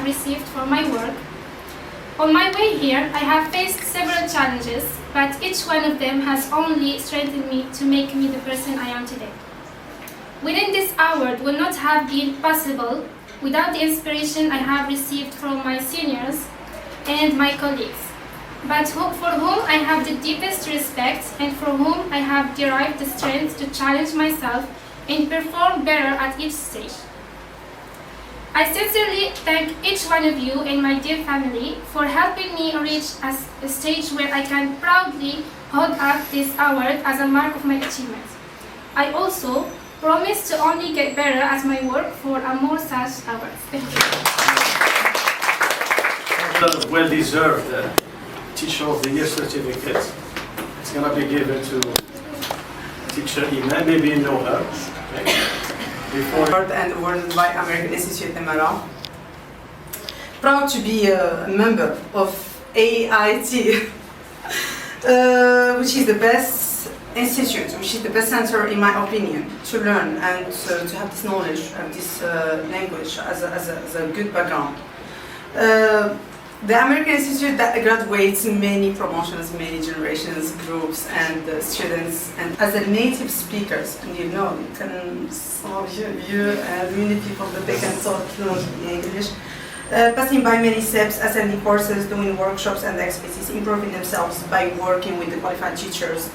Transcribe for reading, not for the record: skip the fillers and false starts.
have received for my work. On my way here, I have faced several challenges, but each one of them has only strengthened me to make me the person I am today. Within this award would not have been possible without the inspiration I have received from my seniors and my colleagues, but for whom I have the deepest respect and for whom I have derived the strength to challenge myself and perform better at each stage. I sincerely thank each one of you and my dear family for helping me reach a stage where I can proudly hold up this award as a mark of my achievement. I also promise to only get better at my work for more such awards. Thank you. Well-deserved Teacher of the Year certificate. It's going to be given to teacher Iman. Maybe you know her. And awarded by American Institute TEMARA. Proud to be a member of AIT, which is the best institute, which is the best center in my opinion to learn and to have this knowledge and this language as a good background. The American Institute that graduates many promotions, many generations, groups, and students. And as a native speakers, and you know, you many people that they can talk fluently in English, passing by many steps, attending courses, doing workshops and expertise, improving themselves by working with the qualified teachers